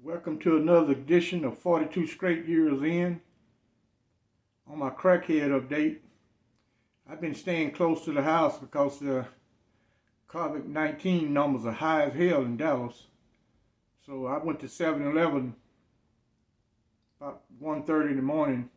Welcome to another edition of 42 Straight Years In. On my crackhead update, I've been staying close to the house because the COVID-19 numbers are high as hell in Dallas. So I went to 7-Eleven about 1:30 in the morning,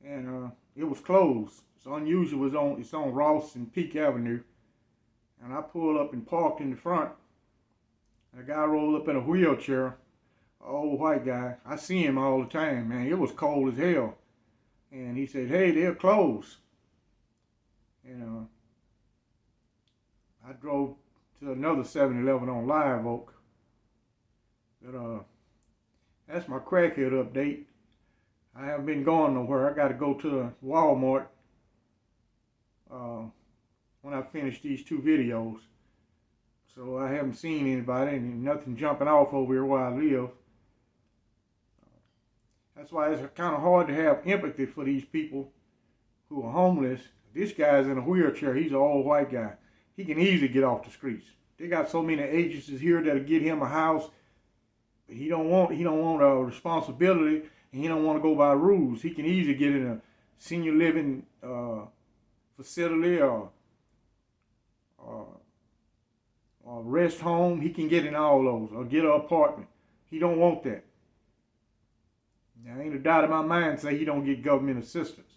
and it was closed. It's unusual. It's on Ross and Peak Avenue, and I pulled up and parked in the front. A guy rolled up in a wheelchair, an old white guy. I see him all the time, man. It was cold as hell. And he said, "Hey, they're closed." And I drove to another 7-Eleven on Live Oak. But that's my crackhead update. I haven't been going nowhere. I got to go to Walmart when I finish these two videos. So I haven't seen anybody and nothing jumping off over here where I live. That's why it's kind of hard to have empathy for these people who are homeless. This guy's in a wheelchair. He's an old white guy. He can easily get off the streets. They got so many agencies here that'll get him a house. But he don't want a responsibility, and he don't want to go by rules. He can easily get in a senior living facility or rest home. He can get in all those, or get an apartment. He don't want that. Now, ain't a doubt in my mind say he don't get government assistance.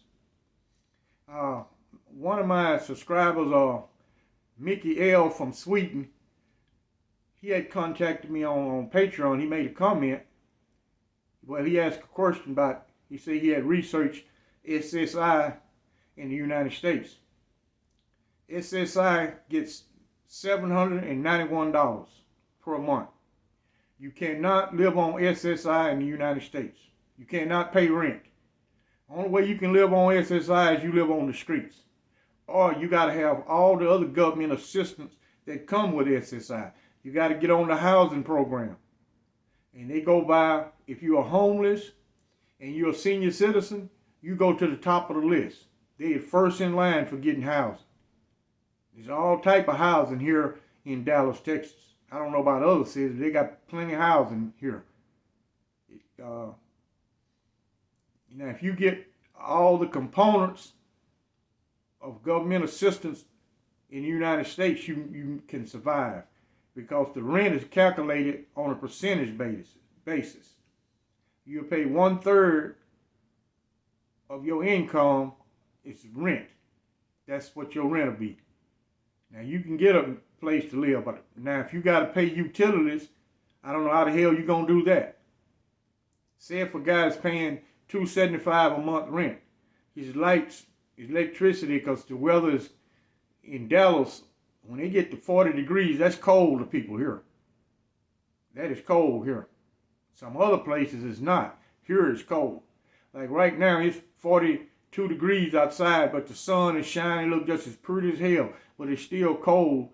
One of my subscribers, Mickey L from Sweden, he had contacted me on Patreon. He made a comment. Well, he asked a question about, he said he had researched SSI in the United States. SSI gets $791 per month. You cannot live on SSI in the United States. You cannot pay rent. The only way you can live on SSI is you live on the streets. Or you got to have all the other government assistance that come with SSI. You got to get on the housing program. And they go by, if you are homeless and you're a senior citizen, you go to the top of the list. They're first in line for getting housing. There's all type of housing here in Dallas, Texas. I don't know about other cities. They got plenty of housing here. Now, if you get all the components of government assistance in the United States, you can survive, because the rent is calculated on a percentage basis. You'll pay 1/3 of your income is rent. That's what your rent will be. Now, you can get a place to live, but now if you got to pay utilities, I don't know how the hell you're going to do that. Say if a guy's paying $275 a month rent, his lights, his electricity, because the weather is in Dallas, when they get to 40 degrees, that's cold to people here. That is cold here. Some other places it's not. Here it's cold. Like right now, it's 42 degrees outside, but the sun is shining. Look just as pretty as hell, but it's still cold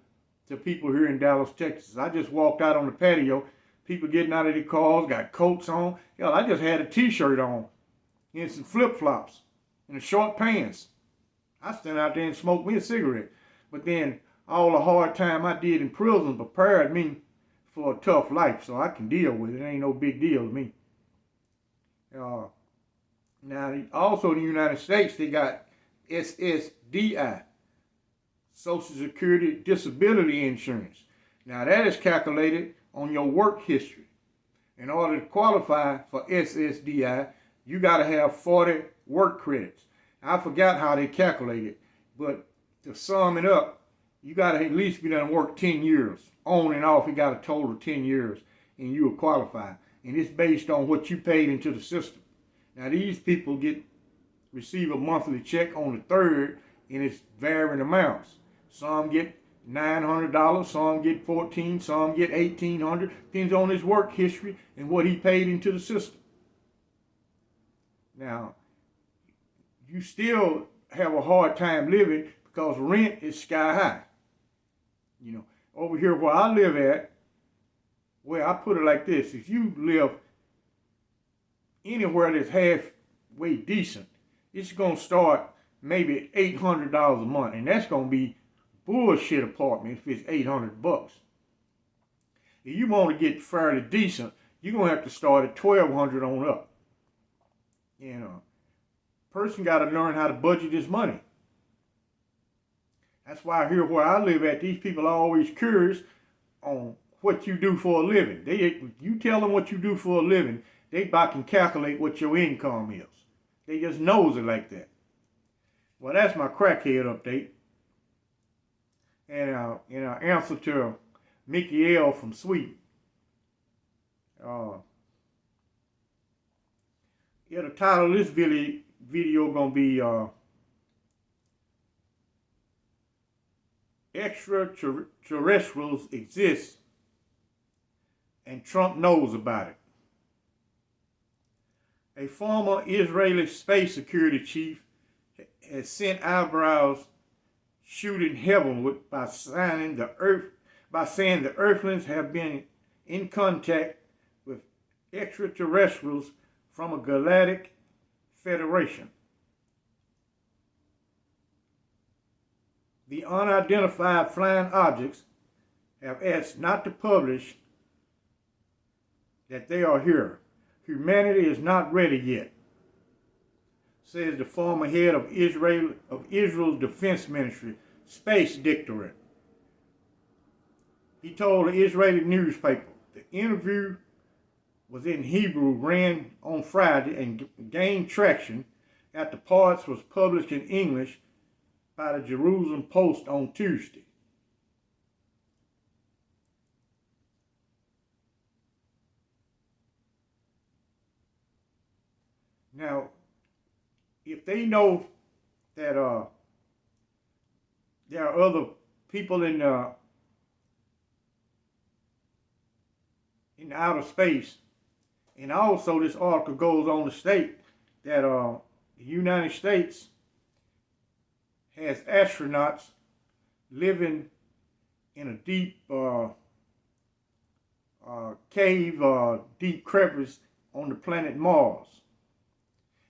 to people here in Dallas, Texas. I just walked out on the patio. People getting out of their cars, got coats on. Hell, I just had a t-shirt on and some flip-flops and a short pants. I stand out there and smoke me a cigarette. But then all the hard time I did in prison prepared me for a tough life, so I can deal with it. It ain't no big deal to me. Now, also in the United States, they got SSDI, Social Security Disability Insurance. Now, that is calculated on your work history. In order to qualify for SSDI, you got to have 40 work credits. I forgot how they calculate it, but to sum it up, you got to at least be done work 10 years. On and off, you got a total of 10 years, and you will qualify. And it's based on what you paid into the system. Now, these people receive a monthly check on the 3rd, and it's varying amounts. Some get $900, some get $1,400, some get $1,800. Depends on his work history and what he paid into the system. Now, you still have a hard time living because rent is sky high. You know, over here where I live at, well, I put it like this. If you live anywhere that's halfway decent, it's going to start maybe $800 a month. And that's going to be bullshit apartment if it's $800. If you want to get fairly decent, you're going to have to start at 1,200 on up. You know, person got to learn how to budget his money. That's why here where I live at, these people are always curious on what you do for a living. You tell them what you do for a living, they about can calculate what your income is. They just knows it like that. Well, that's my crackhead update. And in answer to Mickey L from Sweden. Yeah, the title of this video gonna be Extraterrestrials Exist and Trump Knows About It. A former Israeli space security chief has sent eyebrows shooting heavenward by saying the Earthlings have been in contact with extraterrestrials from a galactic federation. The unidentified flying objects have asked not to publish that they are here. Humanity is not ready yet, says the former head of Israel's defense ministry, Space Directorate. He told the Israeli newspaper the interview was in Hebrew, ran on Friday, and gained traction after parts was published in English by the Jerusalem Post on Tuesday. Now, if they know that there are other people in outer space, and also this article goes on to state that the United States has astronauts living in a deep cave, deep crevice on the planet Mars.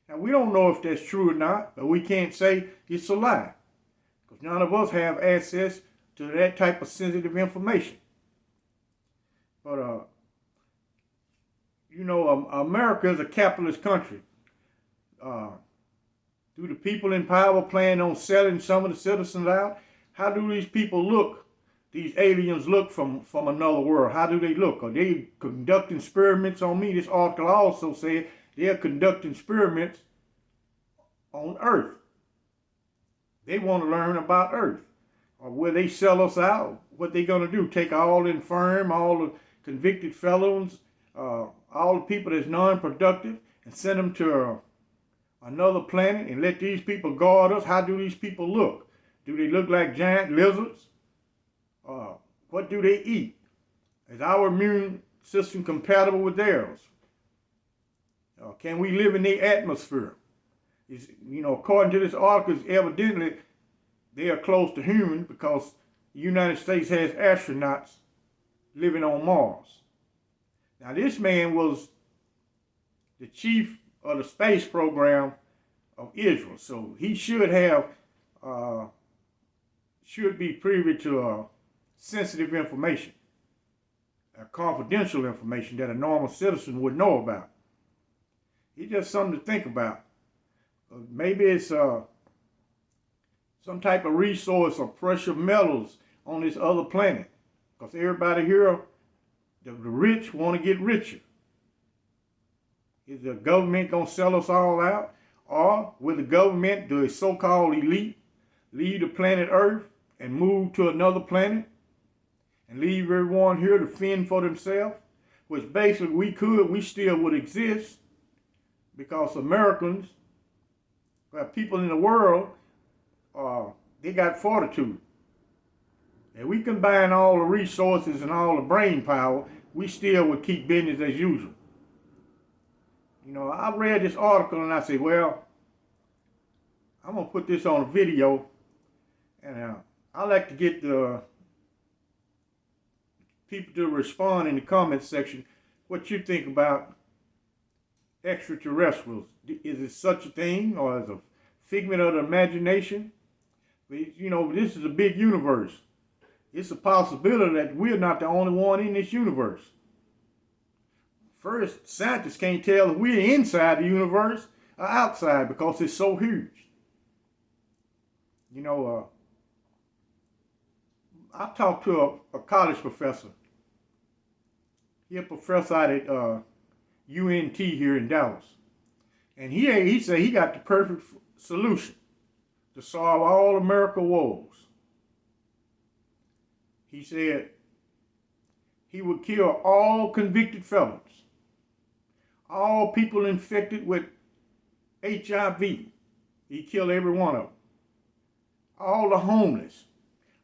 Now, we don't know if that's true or not, but we can't say it's a lie, because none of us have access to that type of sensitive information. But, you know, America is a capitalist country. Do the people in power plan on selling some of the citizens out? How do these people look, these aliens look from another world? How do they look? Are they conducting experiments on me? This article also said they're conducting experiments on Earth. They want to learn about Earth. Or will they sell us out? What they going to do? Take all the infirm, all the convicted felons, all the people that's non-productive, and send them to another planet and let these people guard us? How do these people look? Do they look like giant lizards? What do they eat? Is our immune system compatible with theirs? Can we live in their atmosphere? You know, according to this article, evidently they are close to human because the United States has astronauts living on Mars. Now, this man was the chief of the space program of Israel, so he should have should be privy to sensitive information, confidential information that a normal citizen would know about. It's just something to think about. Maybe it's some type of resource or precious metals on this other planet, because everybody here, the rich, want to get richer. Is the government going to sell us all out? Or will the government, the so-called elite, leave the planet Earth and move to another planet and leave everyone here to fend for themselves? Which basically we still would exist, because Americans, people in the world, they got fortitude. And we combine all the resources and all the brain power, we still would keep business as usual. You know, I read this article and I said, well, I'm going to put this on a video, and I like to get the people to respond in the comments section what you think about extraterrestrials. Is it such a thing, or is it a figment of the imagination? You know, this is a big universe. It's a possibility that we're not the only one in this universe. First, scientists can't tell if we're inside the universe or outside because it's so huge. You know, I talked to a college professor. He's a professor out at UNT here in Dallas. And he said he got the perfect solution to solve all America's woes. He said he would kill all convicted felons, all people infected with HIV. He'd kill every one of them. All the homeless,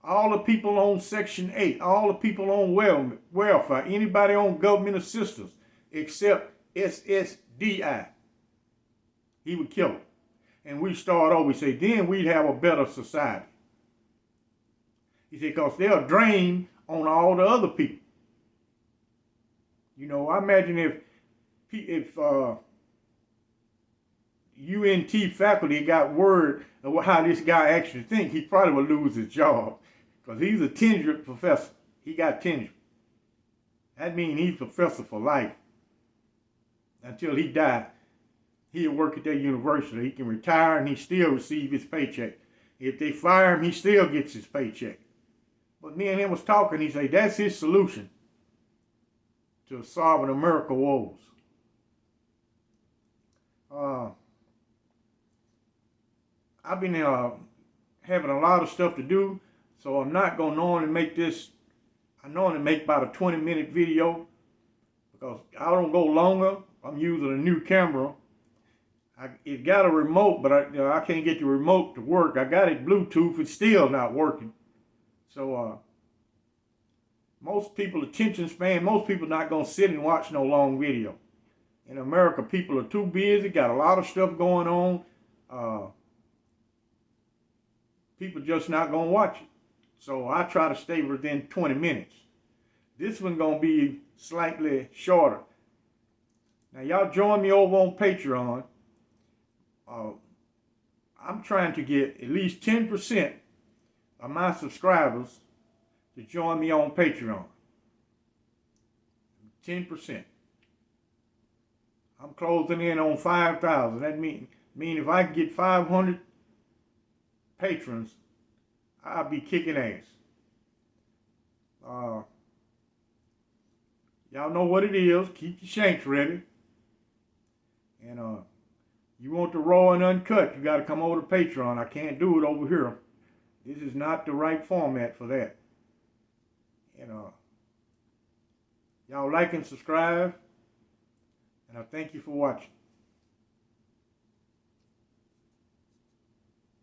all the people on Section 8, all the people on welfare, anybody on government assistance except SSDI. He would kill them. And we start over, we say, then we'd have a better society. He said, because they'll drain on all the other people. You know, I imagine if UNT faculty got word of how this guy actually thinks, he probably would lose his job. Because he's a tenured professor. He got tenure. That means he's professor for life. Until he died, he'll work at that university. He can retire and he still receive his paycheck. If they fire him, he still gets his paycheck. But me and him was talking, he said that's his solution to solving America's woes. I've been having a lot of stuff to do, so I'm not going to normally make this. I normally make about a 20-minute video because I don't go longer. I'm using a new camera. It got a remote, but I can't get the remote to work. I got it Bluetooth. It's still not working. So most people attention span, most people not going to sit and watch no long video. In America, people are too busy, got a lot of stuff going on. People just not going to watch it. So I try to stay within 20 minutes. This one's going to be slightly shorter. Now, y'all join me over on Patreon. I'm trying to get at least 10% of my subscribers to join me on Patreon. 10%. I'm closing in on 5,000. That mean if I can get 500 patrons, I'll be kicking ass. Y'all know what it is. Keep your shanks ready. And you want the raw and uncut, you got to come over to Patreon. I can't do it over here. This is not the right format for that. And y'all like and subscribe. And I thank you for watching.